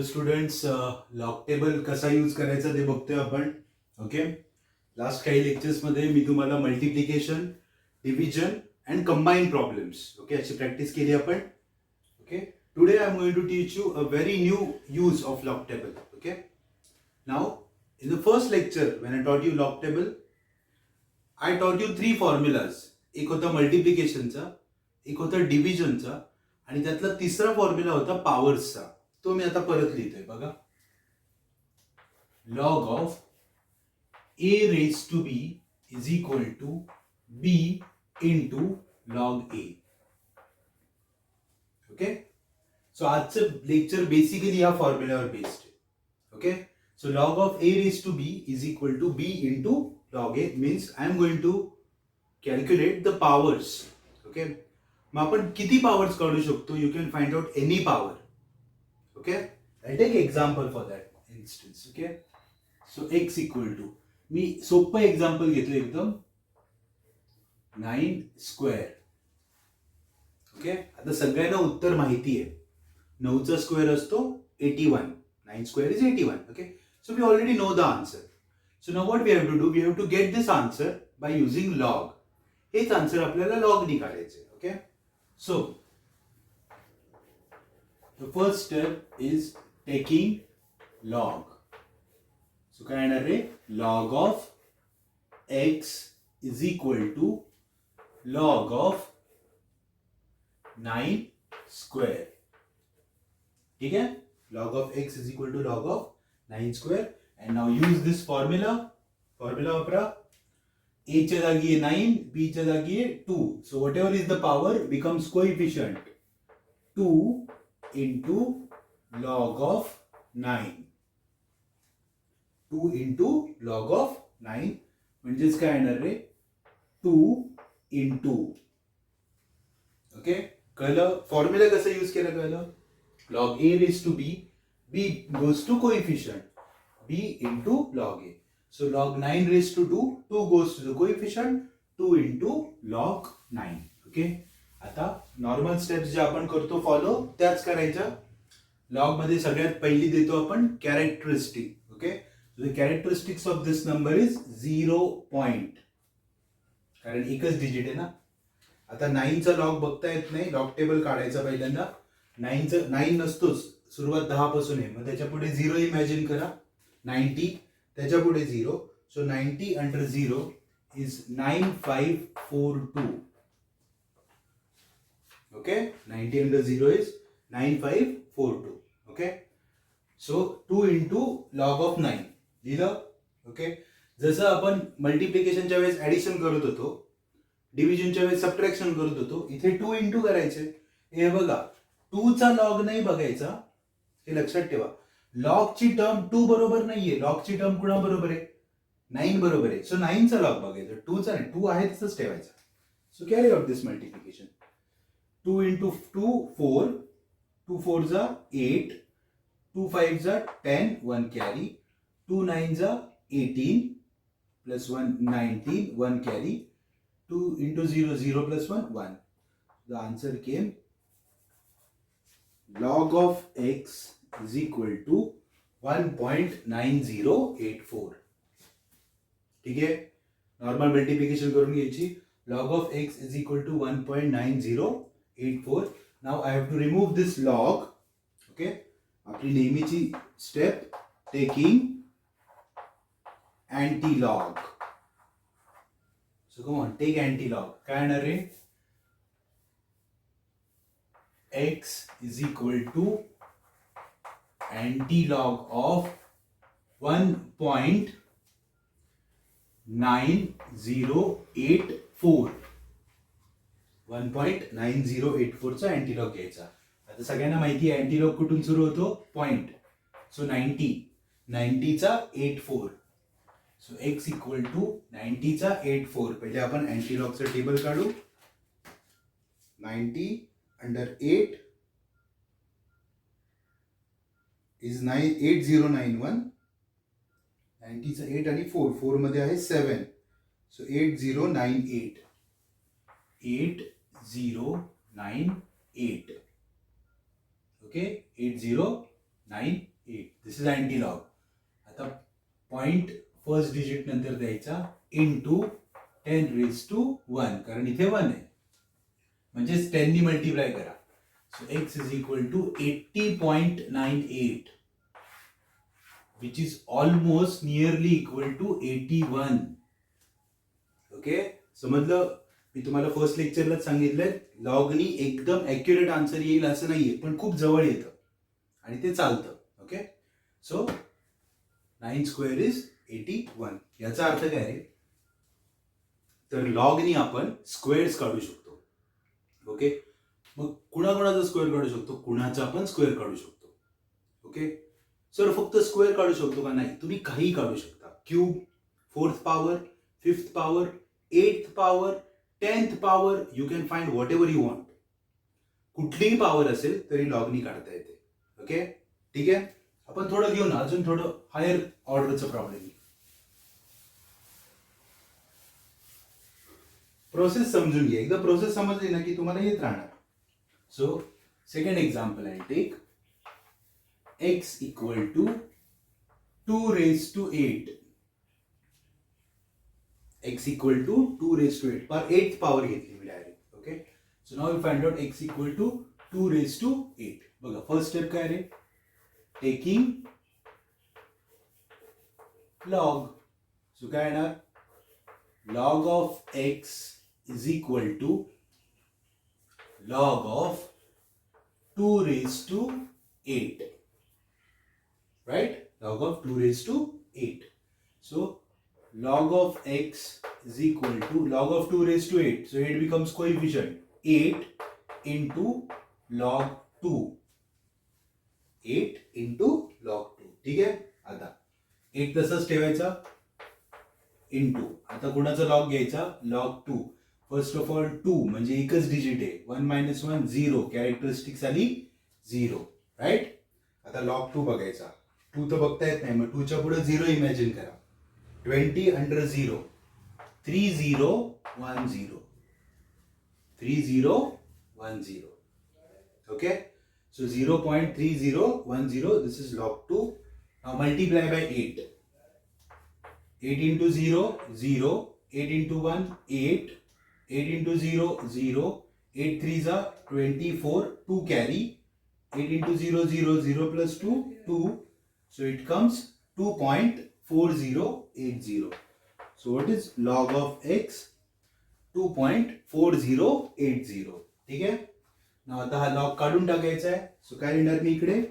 Students log table कसा use करायचा ते बघतोय आपण. ओके, लास्ट काही लेक्चर्स मध्ये मी तुम्हाला multiplication, division and combine problems okay अशी प्रॅक्टिस केली आपण. Okay, today I am going to teach you a very new use of log table. Okay, now in the first lecture when I taught you log table, I taught you three formulas. एक होता मल्टिप्लिकेशनचा, एक होता डिव्हिजनचा आणि त्यातला तिसरा formula होता पॉवर्सचा. तो मी आता परत लिहितोय बघा. Log of a raised to b is equal to b into log a. Okay, so आजचं लेक्चर बेसिकली या फॉर्म्युल्यावर बेस्ड आहे. Okay, so log of a raised to b is equal to b into log a means I am going to calculate the powers. Okay, मग आपण किती powers काढू शकतो? You can find out any power. Okay, I'll take example for that instance. Okay, so x equal to, मी सोपं example घेतो एकदम, 9 square. Okay, आता सगळ्यांना उत्तर माहिती आहे. 9चा स्क्वेअर असतो 81. 9 square is 81. Okay, so we already know the answer. So now what we have to do, we have to get this answer by using log. हेच आन्सर आपल्याला log नी काढायचे. Okay, so the first step is taking log. So काय येणार रे? Log of x is equal to log of 9 square. ठीक है? Log of x is equal to log of 9 square. And now use this formula. Formula वापरा. a च्या जागी आहे 9, b च्या जागी आहे 2. So whatever is the power becomes coefficient. 2 into log of 9. 2 into log of 9 म्हणजेच काय येणार रे? 2 into. ओके, कळलं? फॉर्म्युला कसं यूज केलं कळलं? Log a raised to b, b goes to coefficient, b into log a. So log 9 raised to 2, 2 goes to the coefficient, 2 into log 9. Okay, आता normal steps जे आपण करतो फॉलो त्याच करायच्या. लॉग मध्ये सगळ्यात पहिली देतो आपण characteristic. Okay, so the characteristics of this number is 0 point, कारण एकच डिजिट आहे ना. आता 9चा लॉग बघता येत नाही, लॉग टेबल काढायचा पहिल्यांदा. 9 नसतोच, सुरुवात 10 पासून आहे, मग त्याच्या पुढे 0 इमॅजिन करा. 90 त्याच्या पुढे 0, so 90 under 0 is 9542. Okay, 90 under 0 is 9542. Okay, so 2 into log of 9 लिहिलं. ओके, जसं आपण मल्टिप्लिकेशनच्या वेळेस ऍडिशन करत होतो, डिव्हिजनच्या वेळेस सबट्रॅक्शन करत होतो, इथे 2 इंटू करायचे. हे बघा, 2 चा लॉग नाही बघायचा, हे लक्षात ठेवा. लॉग ची टर्म 2 बरोबर नाहीये, लॉग ची टर्म कुणा बरोबर आहे? 9 बरोबर आहे. सो 9 चा लॉग बघायचा, 2 चा नाही. 2 आहे तसंच ठेवायचा. सो कॅरी आउट दिस मल्टिप्लिकेशन. 2 इंटू 2 4, 2 4 जा 8, 2 5 जा 10, 1 कॅरी, 2 9 जा 18 plus 1 19, 1 carry, 2 into 0 0 plus 1 1. The answer came log of x is equal to 1.9084. ठीक आहे, नॉर्मल मल्टिप्लिकेशन करून घ्यायची. log of x is equal to 1.9084. Now I have to remove this log. Okay, आपली नेहमीची step, taking anti log. So come on, take anti log. काय येणार रे? x is equal to antilog of 1.9084. 1.9084 चा अँटीलॉग घ्यायचा. आता सगळ्यांना माहिती आहे अँटीलॉग कुठून सुरू होतो? पॉइंट. सो 90 चा 84. सो x इक्वल टू 90 चा 84. पहिले आपण अँटीलॉगचं टेबल काढू. 90 under 8 is 8091. 90 चा 8 आणि 4, 4 मध्ये आहे 7. So 8098. 8098. Okay, 8098. 8. This is antilog. आता पॉइंट फर्स्ट डिजिट नंतर द्यायचा इंटू 10⁻1 कारण इथे 1 आहे म्हणजेच 10 नी मल्टिप्लाय करा. So x is equal to 80.98 which is almost nearly equal to 81. Okay, समजलं. मी तुम्हाला फर्स्ट लेक्चरलाच सांगितलंय लॉगनी एकदम ॲक्युरेट आन्सर येईल असं नाहीये, पण खूप जवळ येतं आणि ते चालतं. Okay, so 9 square is 81. याचा अर्थ काय रे, तर लॉगनी आपण स्क्वेअर्स काढू शकतो. ओके, मग कुणाचा स्क्वेअर काढू शकतो, कुणाचा पण स्क्वेअर काढू शकतो. ओके, सर फक्त स्क्वेअर काढू शकतो का, नाही, तुम्ही काही काढू शकता. Cube, 4th power, 5th power, 8th power, 10th power, you can find what ever you want. कुठलीही पॉवर असेल तरी लॉगनी काढता येते. ओके, ठीक आहे. आपण थोडं घेऊ ना, अजून थोडं हायर ऑर्डरचं प्रॉब्लेम. प्रोसेस समजून घ्या. एकदा प्रोसेस समजली ना की तुम्हाला येत राहणार. सो सेकंड एक्झाम्पल आहे, take x equal to 2⁸. x equal to 2⁸ पर 8th पॉवर घेतली मी direct. Okay, so now we find out x equal to 2⁸. बघा फर्स्ट स्टेप काय रे, टेकिंग लॉग. सो काय येणार, log of x is equal to log of 2⁸. Right? Log of 2⁸. So log of x is equal to log of 2⁸. So it becomes coefficient 8 into log 2. 8 into log 2. ठीक आहे. आता 8 तसंच ठेवायचा into, आता कुणाचा log घ्यायचा, log 2. फर्स्ट ऑफ ऑल 2 म्हणजे एकच डिजिट आहे. 1 - 1 0, कॅरेक्टरिस्टिक्स आली 0. राईट. आता log 2 बघायचा. 2 तर बघता येत नाही, मग 2च्या पुढे 0 इमॅजिन करा. 20/0, 3010. 3010. Okay, so 0.3010. This is log 2. Now multiply by 8. 8 into 0, 0. 8 into 1, 8. 8 into 0, 0. 8 3s are 24. 2 carry. 8 into 0, 0. 0 plus 2, 2. So it comes 2.4080. So what is log of x? 2.4080. ठीक आहे. ना आता हा लॉग काढून टाकायचा आहे. सो काय लिहिणार मी इकडे,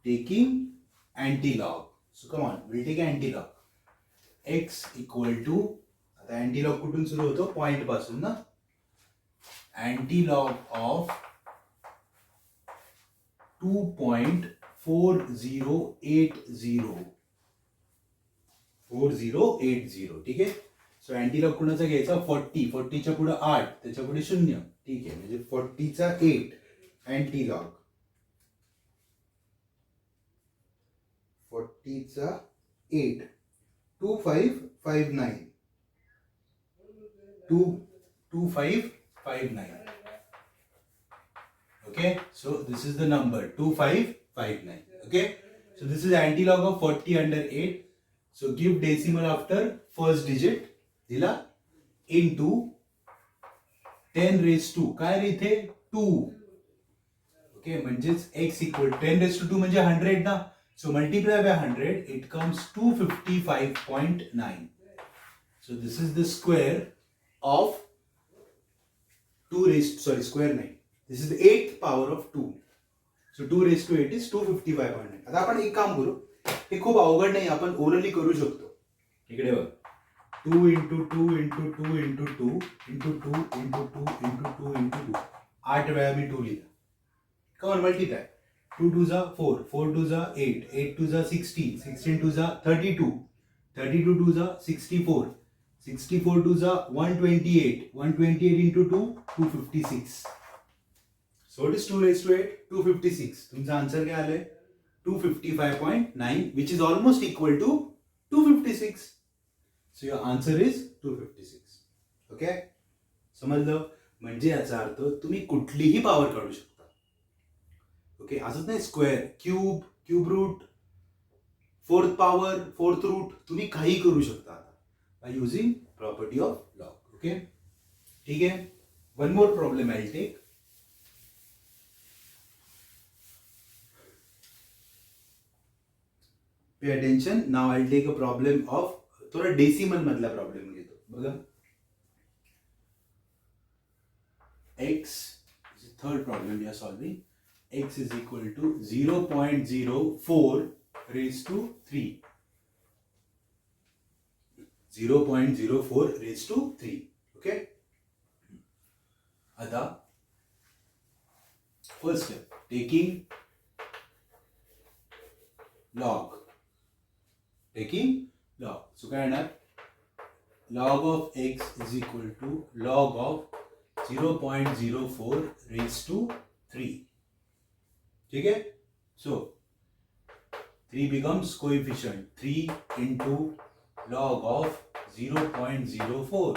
taking antilog. So come on, will take antilog. x equal to, आता अँटीलॉग कुठून सुरू होतो, पॉइंट पासून ना. Antilog of 2.4080. 4080. ठीक आहे. सो अँटीलॉग कुणाचा घ्यायचा, 40च्या पुढे 8, त्याच्या पुढे 0. ठीक आहे, म्हणजे 40चा 8 अँटीलॉग. 40चा 8 2559. 2559. Okay, so this is the number 2559. Okay, so this is antilog of 40/8. So give decimal after first digit दिला into 10⁻². काय रे इथे 2. ओके, म्हणजेच x equal 10⁻² म्हणजे 100 ना. So multiply by 100, it comes 255.9. So this is the square of square नाही. This is the 8th power of 2. So 2⁸ is 255.9. आता आपण एक काम करू, हे खूप अवघड नाही, आपण ओरली करू शकतो. इकडे बघ, 2 into 2 into 2 into 2 into 2 into 2 into 2 into 2. 8 वेळा मी 2 लिहिला. कम on, multiply. 2 2s are 4, 4 2s are 8, 8 2s are 16, 16 2s are 32, 32 2s are 64, 64 2s are 128, 128 into 2, 256. So what is 2⁸? 256. तुमचा आन्सर काय आलाय, 255.9, which is almost equal to 256. So your answer is 256. Okay, समजलं. म्हणजे याचा अर्थ तुम्ही कुठलीही पॉवर काढू शकता. ओके, असंच नाही square, cube root, fourth power, fourth root, तुम्ही काही करू शकता आता by using property of log. Okay, ठीक आहे. One more problem I will take. Pay attention. Now I will take a problem of, थोडा डेसिमल मधला प्रॉब्लेम घेतो बघा. x, third problem we are solving. X is equal to 0.04 raised to 3. 0.04 raised to 3. Okay. आता first step, taking log. So काय येणार? Log of x is equal to log of 0.04 raised to 3. ठीक है? So 3 becomes coefficient. 3 into log of 0.04.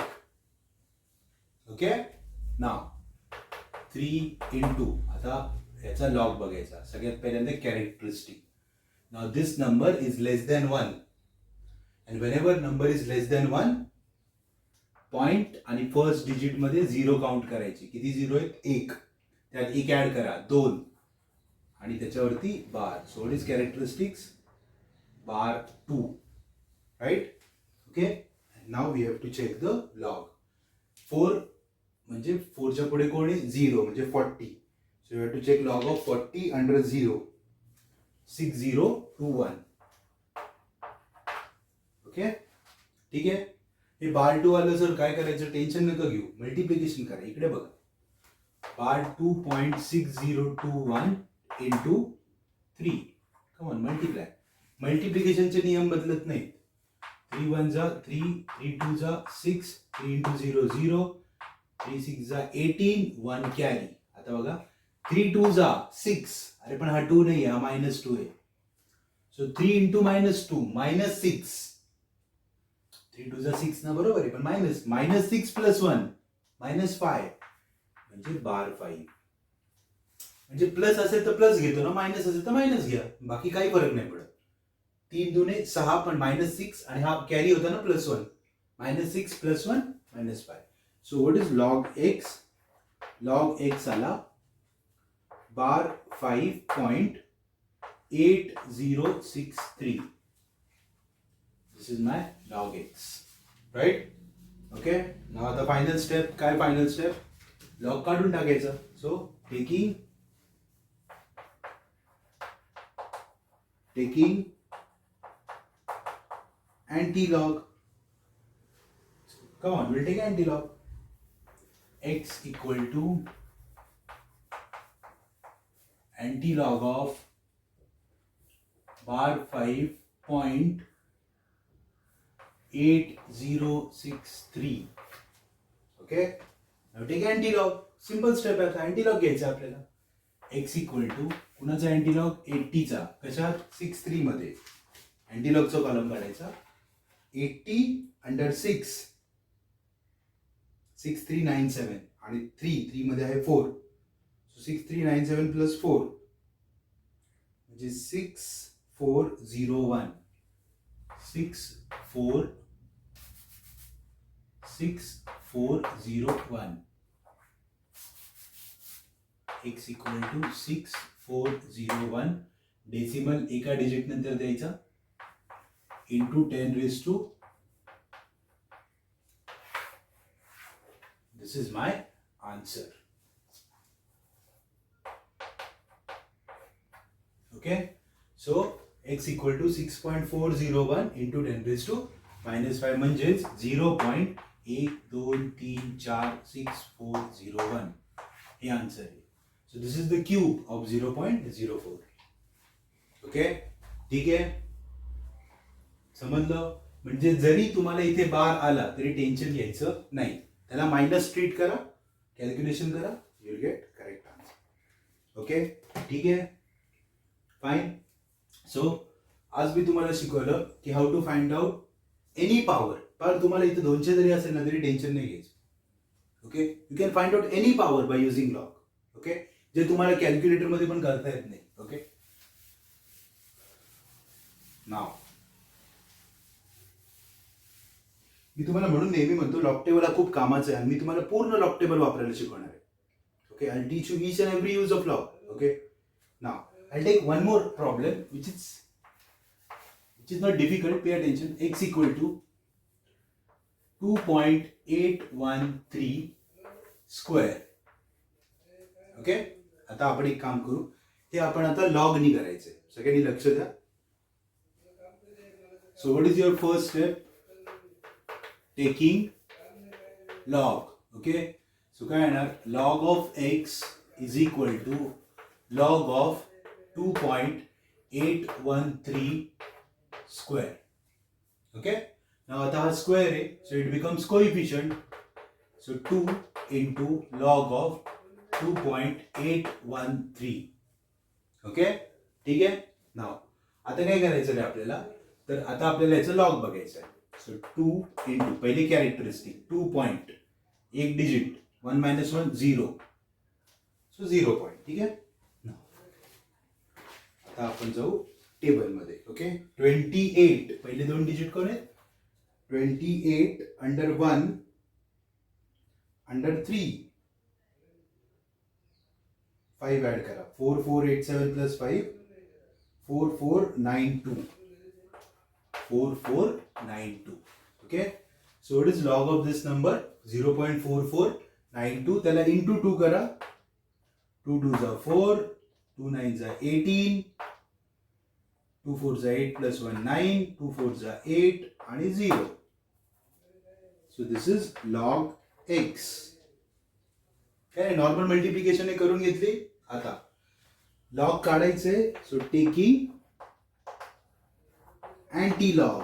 Okay? Now 3 into, आता याचा log बघायचा. सगळ्यात पहिल्यांदा characteristic. Now this number is less than 1. And whenever number is less than 1, point आणि first digit मध्ये 0 count करायची. किती 0 आहेत? 1. त्यात 1 ऍड करा, 2, आणि त्याच्यावरती bar. So what is characteristics? Bar 2, right? Okay, now we have to check the log. 4 म्हणजे 4 च्या पुढे कोण आहे? 0 म्हणजे 40. So we have to check log of 40 under 0. 6021. Okay, ठीक आहे. हे बार 2 आलं सर काय करायचं? टेन्शन नका घेऊ, मल्टिप्लिकेशन करा. इकडे बघा, bar 2.6021 into 3. Come on, multiply. मल्टिप्लिकेशनचे नियम बदलत नाहीत. 3 1 जा 3, 3 2 जा 6, 3 इंटू 0 0, 3 6 जा 18, 1 कॅरी. आता बघा, 3 2 जा 6. अरे पण हा 2 नाही, हा -2 आहे. So 3 into -2 -6. 3 2 जा 6 ना, बरोबर आहे, पण -6 प्लस 1 -5 म्हणजे बार 5. म्हणजे प्लस असेल तर प्लस घेतो ना, मायनस असेल तर मायनस घ्या, बाकी काही फरक नाही पडत. 3 दुने 6 पण -6, आणि हा कॅरी होता ना +1. -6 + 1 -5. So what is log x? Log x आला बार 5.8063. This is my log x, right? Okay. Now the final step, काय final step? Log काढून टाकायचा. So taking anti-log. Come on, we'll take anti-log. X equal to anti-log of bar 5.8063. Okay. Now take anti-log. Simple step आहे. anti-log घ्यायचा आपल्याला. x equal to कुणाचा anti-log? 80 चा. कशात? 63 मध्ये. anti-log चा कॉलम काढायचा. 80 अंडर 6, 6397, आणि 3 मध्ये आहे 4. सो 6397 प्लस 4 म्हणजे 6401. 6401. x equal to 6401. डेसिमल एका डिजिट नंतर द्यायचा, into 10 raised to. This is my answer. Okay, so x equal to 6.401 into 10 raised to -5 म्हणजेच 0.12346401 हे आन्सर आहे. So this is the cube of 0.04. Okay, ठीक आहे, समजलं? म्हणजे जरी तुम्हाला इथे बार आला तरी टेन्शन घ्यायचं नाही, त्याला मायनस ट्रीट करा, कॅल्क्युलेशन करा, you will get correct answer. Okay, ठीक आहे, फाईन. सो आज मी तुम्हाला शिकवलं की how to find out any power. पण तुम्हाला इथे 200 जरी असेल ना तरी टेन्शन नाही घ्यायचं. Okay, you can find out any power by using log. Okay, जे तुम्हाला कॅल्क्युलेटर मध्ये पण करता येत नाही. ओके, नाव मी तुम्हाला म्हणून नेहमी म्हणतो लॉग टेबल हा खूप कामाचा आहे आणि मी तुम्हाला पूर्ण लॉग टेबल वापरायला शिकवणार आहे. Okay, I teach you each and every use of log. Okay, now I take one more problem which is not difficult. Pay attention. x equal to 2.813 square. Okay, आता आपण एक काम करू, हे आपण आता लॉगनी करायचंय. सगळ्यांनी लक्ष द्या. So what is your first step? Taking log. Okay, so काय येणार? Log of x is equal to log of 2.813 square. Okay, now आता हा स्क्वेअर आहे, so it becomes coefficient. So 2 into log of 2.813. Okay, ठीक आहे. नाव आता काय करायचं आहे आपल्याला? तर आता आपल्याला याचं लॉग बघायचं आहे. सो 2 into पहिली कॅरेक्टरिस्टिक 2 पॉइंट, एक डिजिट, 1 - 1 0. So 0 point. ठीक आहे. आता आपण जाऊ टेबल मध्ये. ओके, 28 पहिले दोन डिजिट कोण आहेत? 28 अंडर 1 अंडर 3. 5 ऍड करा. 4487 plus 5 4492. 4492. Okay, so it is log of this number 0.4492. त्याला इंटू 2 करा. 2 2 जा 4, 2 9 जा 18, 2 4 जा 8 प्लस 1 9, 2 4 जा 8 आणि 0. So this is log x. काय नॉर्मल मल्टिप्लिकेशन करून घेतली. आता लॉग काढायचे. So taking antilog.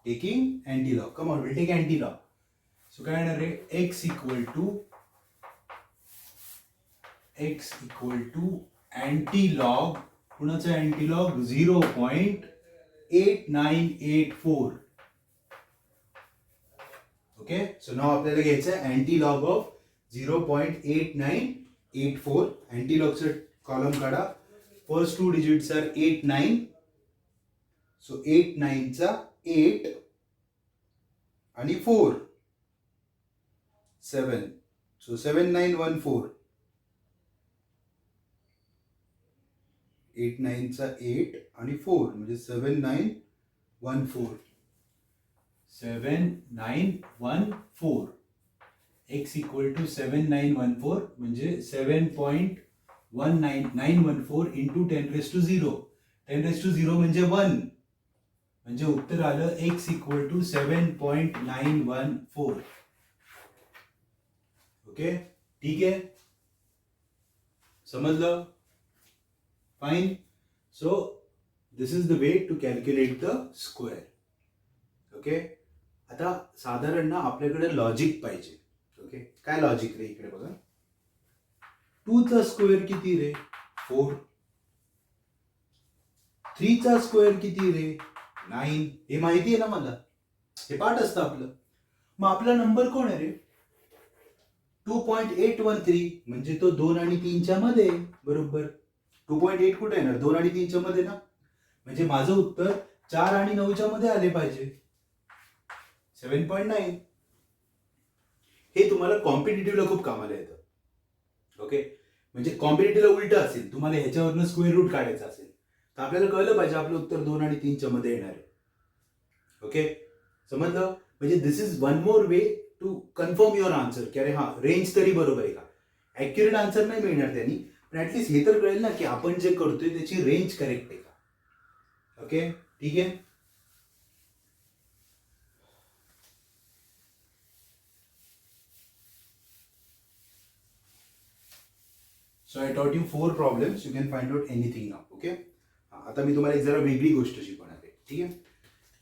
Taking antilog. Come on, will take antilog. So काय येणार आहे? x equal to antilog. कुणाचं अँटी-लॉग? 0.8984. ओके, सो नाव आपल्याला घ्यायचं आहे अँटी-लॉग ऑफ 0.8984. अँटी-लॉगचं कॉलम काढा. First 2 digits are 8 9. सो 8 9 चा 8 आणि 4 7. सो 7914. 8 9 चा 8 आणि 4 म्हणजे 7914. 7914. x इक्वल टू 7914 म्हणजे 7.914 इंटू 10⁻0. 10⁻0 म्हणजे 1. म्हणजे उत्तर आलं x इक्वल टू 7.914. ओके, ठीक आहे. समजलं? Fine. So this is the way to calculate the square. Okay, आता साधारण ना आपल्याकडे लॉजिक पाहिजे. ओके, काय लॉजिक रे? इकडे बघा. 2 चा स्क्वेअर किती रे? 4. 3 चा स्क्वेअर किती रे? 9. हे माहिती आहे ना मला, हे पाठ असतं आपलं. मग आपला नंबर कोण आहे रे? 2.813. म्हणजे तो 2 आणि 3 च्या मध्ये. बरोबर. 2.8 कुठे येणार? 2 आणि 3 च्या मध्ये ना. म्हणजे माझं उत्तर 4 आणि 9 च्या मध्ये आले पाहिजे. 7.9. हे तुम्हाला कॉम्पिटिटिव्हला खूप कामाला येतं. ओके, म्हणजे कॉम्पिटिटिव्हला उलट असेल, तुम्हाला ह्याच्यावरनं स्क्वेअर रूट काढायचं असेल तर आपल्याला कळलं पाहिजे आपलं उत्तर 2 आणि 3 च्या मध्ये येणार आहे. ओके, समजलं? म्हणजे this is one more way to confirm your answer की अरे हा रेंज तरी बरोबर आहे का. ऍक्युरेट आन्सर नाही मिळणार त्यांनी, पण ऍटलीस्ट हे तर कळेल ना की आपण जे करतोय त्याची रेंज करेक्ट आहे का. ओके, ठीक आहे. So I taught you 4 problems. You can find out anything now. Okay? आता मी तुम्हाला एक जरा वेगळी गोष्ट शिकवणार आहे. ठीक आहे.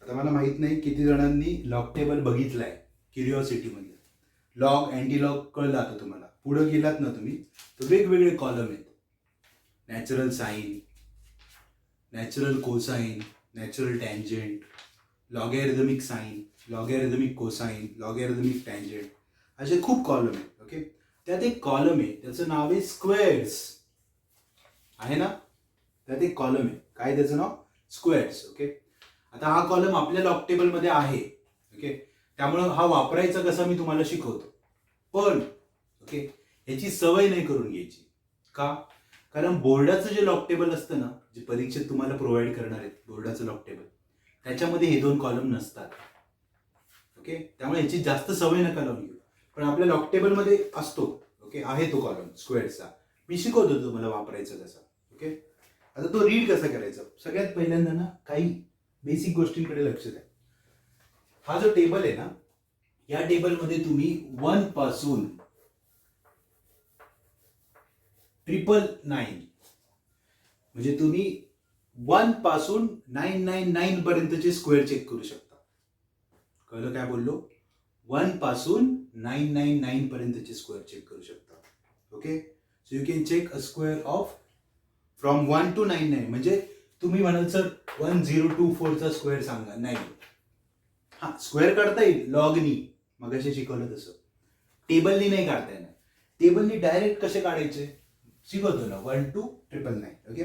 आता मला माहित नाही किती जणांनी लॉग टेबल बघितलाय क्युरिओसिटी मध्ये. लॉग अँटी लॉग कळलं आता तुम्हाला. पुढे गेलात ना तुम्ही तर वेगवेगळे कॉलम आहेत. Natural sine, natural cosine, natural tangent, logarithmic sine. Logarithmic cosine, logarithmic tangent, असे खूप कॉलम आहेत. ओके, त्यात एक कॉलम आहे त्याचं नाव आहे स्क्वेअर्स, आहे ना. त्यात एक कॉलम आहे, काय त्याचं नाव? स्क्वेअर्स. ओके, आता हा कॉलम आपल्या लॉग टेबलमध्ये आहे. ओके, त्यामुळं हा वापरायचा कसा मी तुम्हाला शिकवतो. पण ओके, ह्याची सवय नाही करून घ्यायची. का? कारण बोर्डाचं जे लॉग टेबल असतं ना, जे परीक्षेत तुम्हाला प्रोव्हाइड करणार आहेत बोर्डाचं लॉग टेबल, त्याच्यामध्ये हे 2 कॉलम नसतात. ओके, त्यामुळे ह्याची जास्त सवय नका लावून घेऊ. पण आपल्या लॉग टेबलमध्ये असतो. ओके, आहे तो कॉलम स्क्वेअरचा. मी शिकवतो तुम्हाला वापरायचं कसं. ओके, आता तो रीड कसा करायचा. सगळ्यात पहिल्यांदा ना काही बेसिक गोष्टींकडे लक्ष द्या. हा जो टेबल आहे ना, या टेबलमध्ये तुम्ही 1 पासून 999 म्हणजे तुम्ही 1 पासून 999 पर्यंतचे स्क्वेअर चेक करू शकता. कळलं काय बोललो? 1 पासून 999 पर्यंतचे स्क्वेअर चेक करू शकता. Okay, so you can check a square of from 1 to 99. म्हणजे तुम्ही म्हणाल सर 1024 चा स्क्वेअर सांगा. नाही, हा स्क्वेअर काढता येईल लॉगनी, मगाशी शिकवलं तसं. टेबलनी नाही काढता येणार. टेबलनी डायरेक्ट कसे काढायचे शिकवतो ना, 1 to 999. ओके,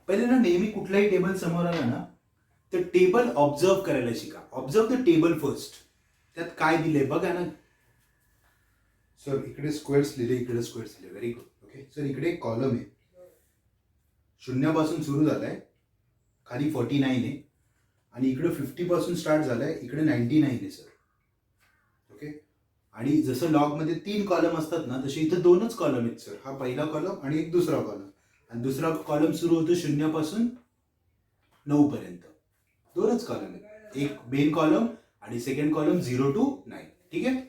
पहिले ना नेहमी कुठलाही टेबल समोर आला ना तर टेबल ऑब्झर्व करायला शिका. Observe the table first. त्यात काय दिले बघा ना. सर इकडे स्क्वेअर्स लिहिले, इकडे स्क्वेअर्स लिहिले. Very good. ओके, सर इकडे एक कॉलम आहे, शून्यापासून सुरू झालाय, खाली 49 आहे, आणि इकडे 50 पासून स्टार्ट झालाय, इकडे 99 आहे सर. ओके, आणि जसं लॉग मध्ये 3 कॉलम असतात ना, तसे इथं 2च कॉलम आहेत सर. हा पहिला कॉलम आणि एक दुसरा कॉलम, आणि दुसरा कॉलम सुरू होतो 0 पासून 9 पर्यंत. 2च कॉलम आहेत, एक मेन कॉलम आणि सेकंड कॉलम 0 to 9. ठीक आहे,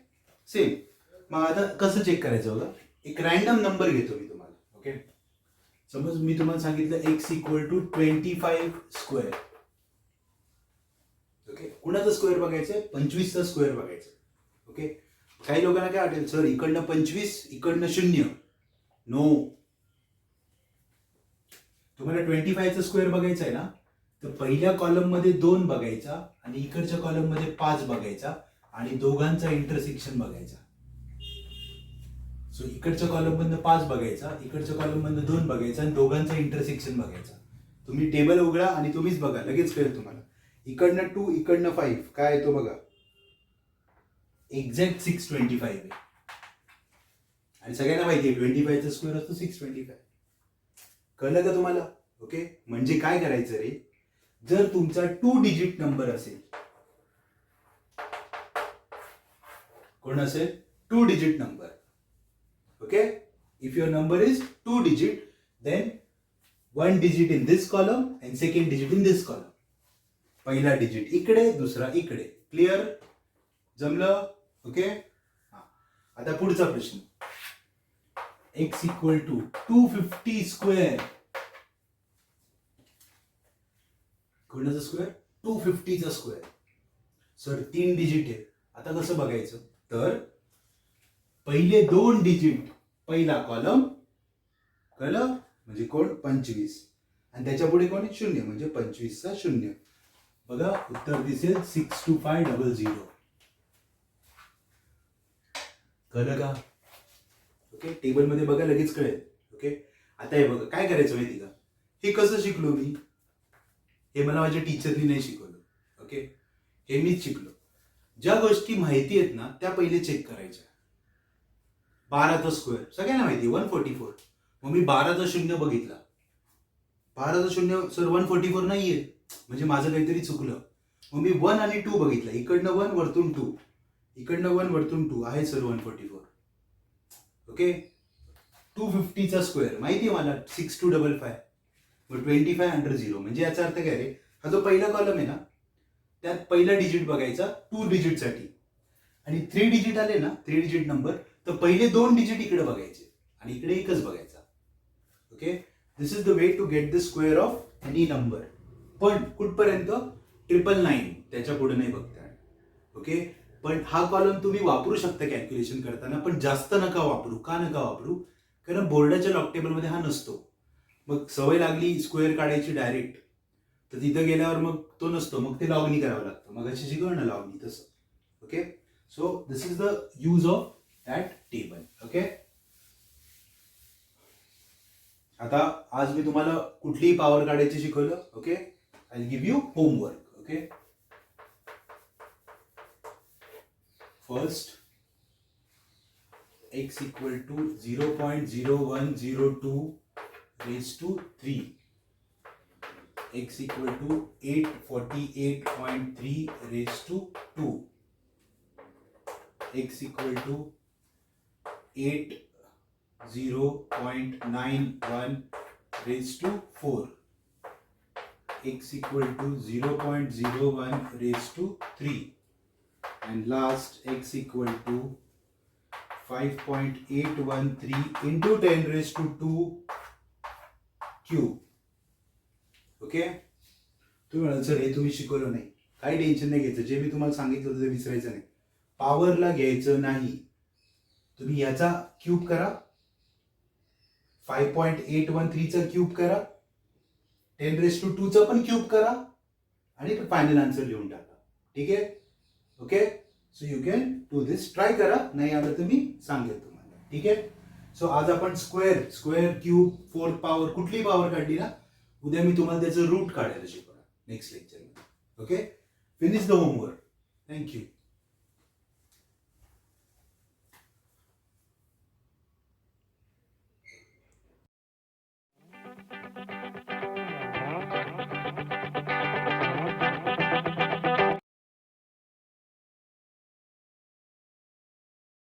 सेम. मग आता कसं चेक करायचं बघा. एक रॅन्डम नंबर घेतो मी तुम्हाला. ओके, समज मी तुम्हाला सांगितलं x = 25 स्क्वेअर. ओके, कुणाचा स्क्वेअर बघायचं? 25चा स्क्वेअर बघायचं. ओके, काही लोकांना काय वाटेल सर इकडनं 25 इकडनं 0. नो, तुम्हाला 25चा स्क्वेअर बघायचा आहे ना, तर पहिल्या कॉलम मध्ये 2 बघायचा आणि इकडच्या कॉलम मध्ये 5 बघायचा आणि दोघांचा इंटरसेक्शन बघायचा. सो इकडच्या कॉलम मधनं 5 बघायचा, इकडच्या कॉलम मधनं 2 बघायचा आणि दोघांचा इंटरसेक्शन बघायचा. तुम्ही टेबल उघडा आणि तुम्हीच बघा, लगेच कळेल तुम्हाला. इकडनं 2 इकडनं 5 काय येतो बघा. एक्झॅक्ट 625 आहे. आणि सगळ्यांना माहिती आहे 25चा स्क्वेअर असतो 625. कळलं का तुम्हाला? ओके, म्हणजे काय करायचं रे, जर तुमचा 2 डिजिट नंबर असेल, कोण असेल? 2 digit number. Okay, if your number is 2 digit, then 1 digit in this column and second digit in this column. पहिला डिजिट इकडे, दुसरा इकडे. क्लिअर? जमलं? ओके, आता पुढचा प्रश्न. x = 250 square. कोणाचा स्क्वेअर? 250चा स्क्वेअर. सर 3 डिजिट आहे, आता कसं बघायचं? तर पहिले 2 डिजिट पहिला कॉलम, कळलं? म्हणजे कोण? 25, आणि त्याच्या पुढे कोण? 0, म्हणजे 25चा 0. बघा उत्तर दिसेल 62500. कळलं का? ओके, टेबल मध्ये बघा लगेच कळेल. ओके, आता हे बघा काय करायचं माहिती का. हे कसं शिकलो मी? हे मला माझ्या टीचरनी नाही शिकवलं. ओके, हे मीच शिकलो. ज्या गोष्टी माहिती आहेत ना त्या पहिले चेक करायच्या. 12चा स्क्वेअर सगळ्यांना माहिती 144. मग मी 12चा 0 बघितला. 12चा 0 सर 144 नाहीये, म्हणजे माझं काहीतरी चुकलं. मग मी 1 आणि 2 बघितला. इकडनं 1 वरतून 2, इकडनं 1 वरतून 2 आहे सर 144. ओके, 250चा स्क्वेअर माहिती आहे मला 6255. मग 25 अंडर 0 म्हणजे याचा अर्थ काय रे, हा जो पहिला कॉलम आहे ना त्यात पहिला डिजिट बघायचा 2 डिजिट साठी, आणि 3 डिजिट आले ना, 3 डिजिट नंबर, तर पहिले 2 डिजिट इकडे बघायचे आणि इकडे एकच बघायचा. Okay, this is the way to get the square of any number. पण कुठपर्यंत? 999, त्याच्या पुढे नाही बघता. ओके, पण हा कॉलम तुम्ही वापरू शकता कॅल्क्युलेशन करताना, पण जास्त नका वापरू. का नका वापरू? कारण बोर्डाच्या लॉग टेबलमध्ये हा नसतो. मग सवय लागली स्क्वेअर काढायची डायरेक्ट, तर तिथं गेल्यावर मग तो नसतो, मग ते लॉगनी करावं लागतं. मग अशी शिकवण ना लॉगनी तसं. Okay, so this is the use of that table. Okay, आता आज मी तुम्हाला कुठलीही पॉवर काढायची शिकवलं. Okay, I will give you homework. Okay, first x equal to 0.0102 raised to 3, x equal to 848.3 raised to 2, x equal to 80.91 raised to 4, x equal to 0.01 raised to 3, and last x equal to 5.813 into 10 raised to 2 cube. Okay, तुम्ही म्हणाल sir हे तुम्ही शिकवलं नाही. काही tension नाही घ्यायचं. जे मी तुम्हाला सांगितलं होतं ते विसरायचं नाही. पॉवरला घ्यायचं नाही. तुम्ही याचा क्यूब करा, 5.813 चा क्यूब करा, 10 रेज टू 2 चा पण क्यूब करा आणि फायनल आन्सर लिहून टाका. ठीक आहे. Okay, so you can do this. Try करा, नाही आलं तर मी सांगेल तुम्हाला. ठीक आहे. सो आज आपण स्क्वेअर क्यूब, फोर्थ पॉवर, कुठली पॉवर काढली ना, उद्या मी तुम्हाला त्याचं रूट काढायला शिकवणार नेक्स्ट लेक्चरमध्ये. Okay, finish the homework. Thank you.